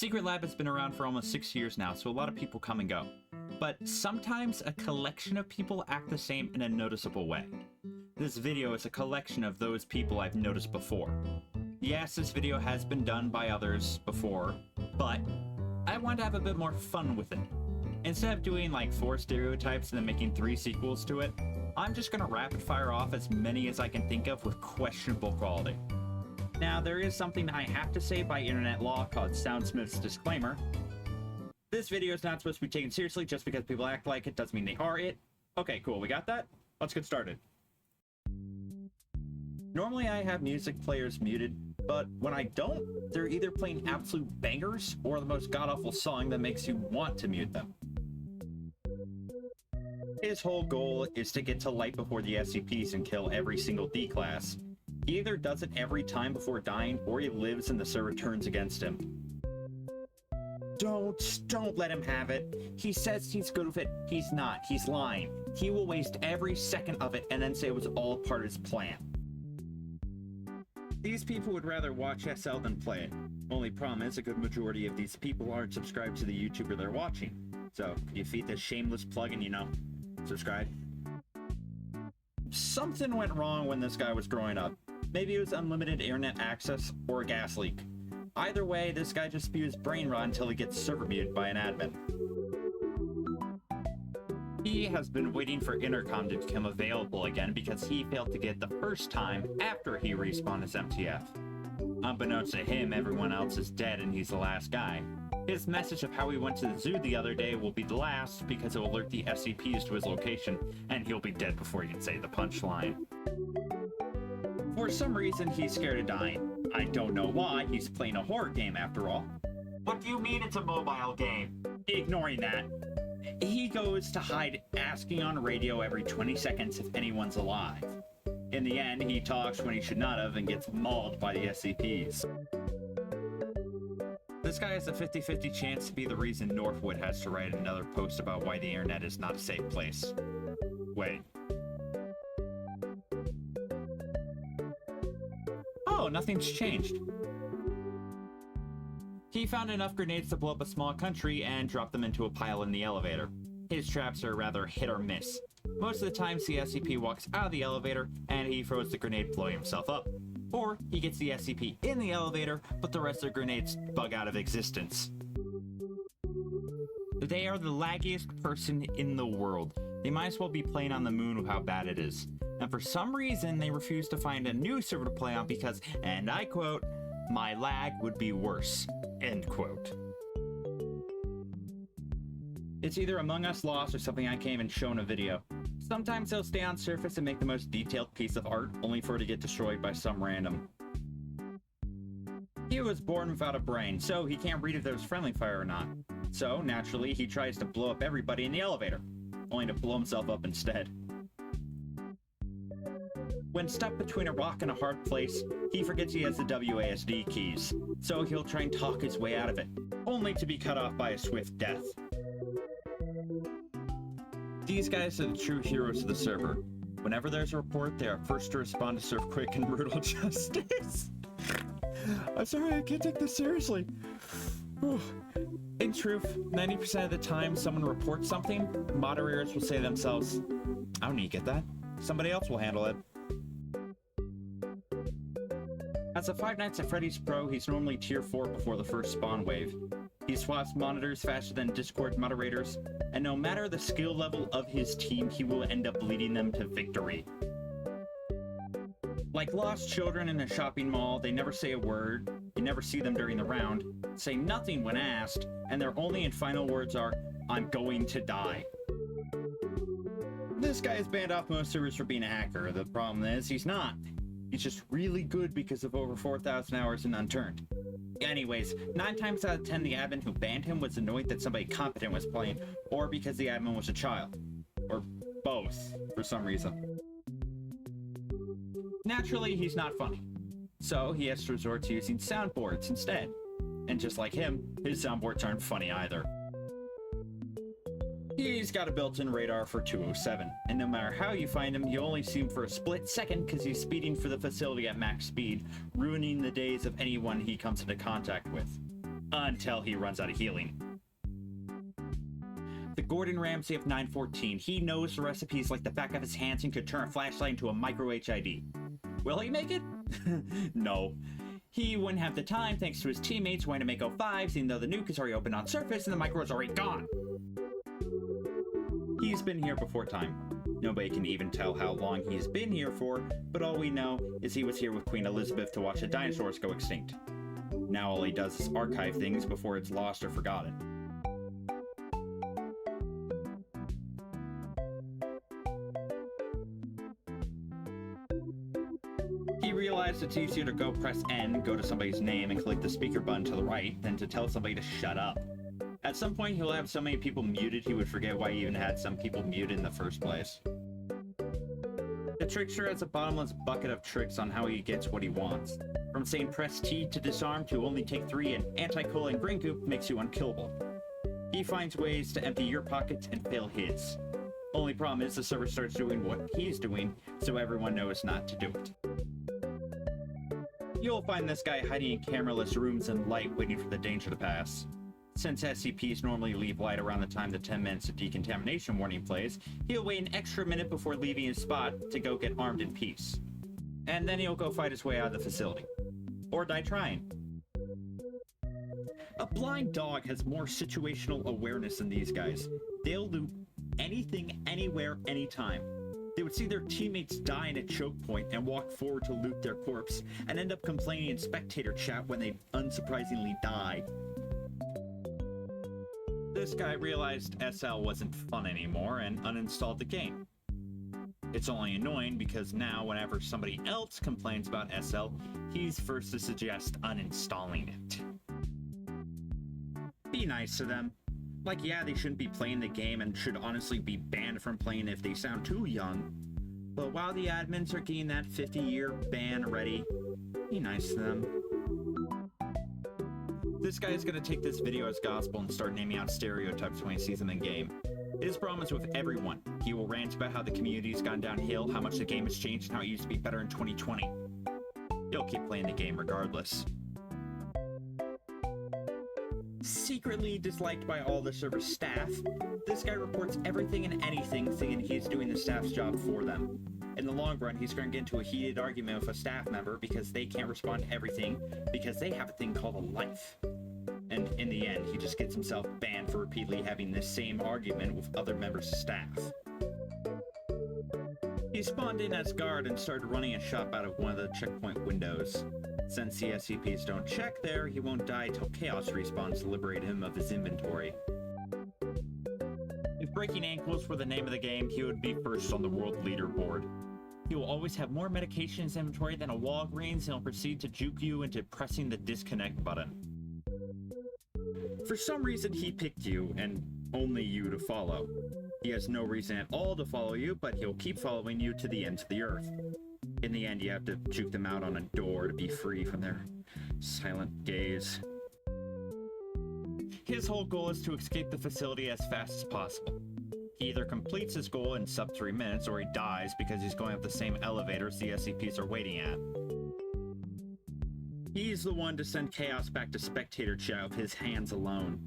Secret Lab has been around for almost 6 years now, so a lot of people come and go. But sometimes a collection of people act the same in a noticeable way. This video is a collection of those people I've noticed before. Yes, this video has been done by others before, but I want to have a bit more fun with it. Instead of doing like 4 stereotypes and then making 3 sequels to it, I'm just gonna rapid fire off as many as I can think of with questionable quality. Now, there is something I have to say by internet law called Soundsmith's disclaimer. This video is not supposed to be taken seriously. Just because people act like it doesn't mean they are it. Okay, cool, we got that? Let's get started. Normally I have music players muted, but when I don't, they're either playing absolute bangers or the most god-awful song that makes you want to mute them. His whole goal is to get to light before the SCPs and kill every single D-class. He either does it every time before dying, or he lives and the server turns against him. Don't let him have it. He says he's good with it. He's not. He's lying. He will waste every second of it and then say it was all part of his plan. These people would rather watch SL than play it. Only problem is a good majority of these people aren't subscribed to the YouTuber they're watching. So, you feed this shameless plug and, you know, subscribe. Something went wrong when this guy was growing up. Maybe it was unlimited internet access or a gas leak. Either way, this guy just spews brain rot until he gets server muted by an admin. He has been waiting for intercom to become available again because he failed to get it the first time after he respawned his MTF. Unbeknownst to him, everyone else is dead and he's the last guy. His message of how he went to the zoo the other day will be the last because it will alert the SCPs to his location, and he'll be dead before he can say the punchline. For some reason, he's scared of dying. I don't know why, he's playing a horror game after all. What do you mean it's a mobile game? Ignoring that, he goes to hide asking on radio every 20 seconds if anyone's alive. In the end, he talks when he should not have and gets mauled by the SCPs. This guy has a 50-50 chance to be the reason Northwood has to write another post about why the internet is not a safe place. Wait. Oh, nothing's changed. He found enough grenades to blow up a small country and dropped them into a pile in the elevator. His traps are rather hit or miss. Most of the times the SCP walks out of the elevator and he throws the grenade blowing himself up. Or he gets the SCP in the elevator, but the rest of the grenades bug out of existence. They are the laggiest person in the world. They might as well be playing on the moon with how bad it is. And for some reason, they refuse to find a new server to play on because, and I quote, "my lag would be worse," end quote. It's either Among Us Lost or something I can't even show in a video. Sometimes they'll stay on surface and make the most detailed piece of art, only for it to get destroyed by some random. He was born without a brain, so he can't read if there was friendly fire or not. So, naturally, he tries to blow up everybody in the elevator, only to blow himself up instead. When stuck between a rock and a hard place, he forgets he has the WASD keys, so he'll try and talk his way out of it, only to be cut off by a swift death. These guys are the true heroes of the server. Whenever there's a report, they are first to respond to serve quick and brutal justice. I'm sorry, I can't take this seriously. In truth, 90% of the time someone reports something, moderators will say to themselves, "I don't need to get that. Somebody else will handle it." As a Five Nights at Freddy's pro, he's normally tier 4 before the first spawn wave. He swaps monitors faster than Discord moderators, and no matter the skill level of his team, he will end up leading them to victory. Like lost children in a shopping mall, they never say a word, you never see them during the round, say nothing when asked, and their only and final words are, "I'm going to die." This guy is banned off most servers for being a hacker. The problem is, he's not. He's just really good because of over 4,000 hours in Unturned. Anyways, 9 times out of 10 the admin who banned him was annoyed that somebody competent was playing, or because the admin was a child. Or both, for some reason. Naturally, he's not funny. So he has to resort to using soundboards instead. And just like him, his soundboards aren't funny either. He's got a built-in radar for 207, and no matter how you find him, you only see him for a split second because he's speeding for the facility at max speed, ruining the days of anyone he comes into contact with. until he runs out of healing. The Gordon Ramsay of 914, he knows the recipes like the back of his hands and could turn a flashlight into a micro HID. Will he make it? No. He wouldn't have the time thanks to his teammates wanting to make 05s even though the nuke is already open on surface and the micro is already gone. He's been here before time. Nobody can even tell how long he's been here for, but all we know is he was here with Queen Elizabeth to watch the dinosaurs go extinct. Now all he does is archive things before it's lost or forgotten. He realized it's easier to go press N, go to somebody's name, and click the speaker button to the right than to tell somebody to shut up. At some point, he'll have so many people muted he would forget why he even had some people muted in the first place. The trickster has a bottomless bucket of tricks on how he gets what he wants. From saying press T to disarm to only take 3 and anti-cola and green goop makes you unkillable. He finds ways to empty your pockets and fill his. Only problem is the server starts doing what he's doing, so everyone knows not to do it. You'll find this guy hiding in cameraless rooms and light waiting for the danger to pass. Since SCPs normally leave light around the time the 10 minutes of decontamination warning plays, he'll wait an extra minute before leaving his spot to go get armed in peace. And then he'll go fight his way out of the facility. Or die trying. A blind dog has more situational awareness than these guys. They'll loot anything, anywhere, anytime. They would see their teammates die in a choke point and walk forward to loot their corpse, and end up complaining in spectator chat when they unsurprisingly die. This guy realized SL wasn't fun anymore and uninstalled the game. It's only annoying because now whenever somebody else complains about SL, he's first to suggest uninstalling it. Be nice to them. Like, yeah, they shouldn't be playing the game and should honestly be banned from playing if they sound too young. But while the admins are getting that 50-year ban ready, be nice to them. This guy is going to take this video as gospel and start naming out stereotypes when he sees them in game. His problem is with everyone. He will rant about how the community's gone downhill, how much the game has changed, and how it used to be better in 2020. He'll keep playing the game regardless. Secretly disliked by all the server's staff, this guy reports everything and anything thinking he's doing the staff's job for them. In the long run, he's going to get into a heated argument with a staff member because they can't respond to everything because they have a thing called a life. And in the end, he just gets himself banned for repeatedly having this same argument with other members of staff. He spawned in as guard and started running a shop out of one of the checkpoint windows. Since the SCPs don't check there, he won't die till Chaos respawns to liberate him of his inventory. If breaking ankles were the name of the game, he would be first on the world leaderboard. He will always have more medication in his inventory than a Walgreens and he'll proceed to juke you into pressing the disconnect button. For some reason he picked you, and only you, to follow. He has no reason at all to follow you, but he'll keep following you to the ends of the earth. In the end, you have to juke them out on a door to be free from their silent gaze. His whole goal is to escape the facility as fast as possible. He either completes his goal in sub 3 minutes or he dies because he's going up the same elevators the SCPs are waiting at. He's the one to send Chaos back to spectator chat with his hands alone.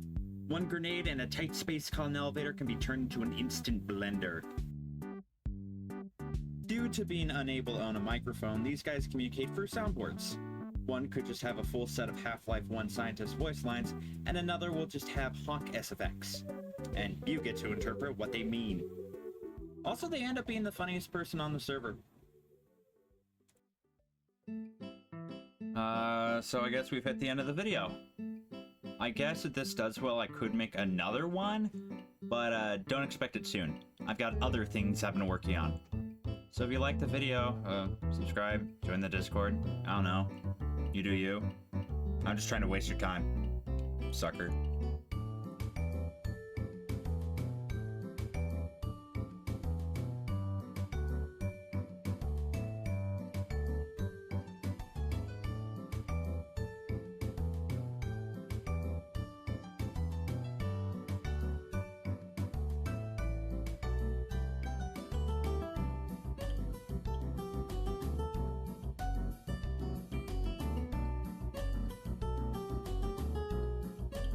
One grenade and a tight space called an elevator can be turned into an instant blender. Due to being unable to own a microphone, these guys communicate through soundboards. One could just have a full set of Half-Life 1 scientist voice lines, and another will just have honk SFX. And you get to interpret what they mean. Also, they end up being the funniest person on the server. So I guess we've hit the end of the video. I guess if this does well, I could make another one, but don't expect it soon. I've got other things I've been working on. So if you like the video, subscribe, join the Discord. I don't know. You do you. I'm just trying to waste your time, sucker.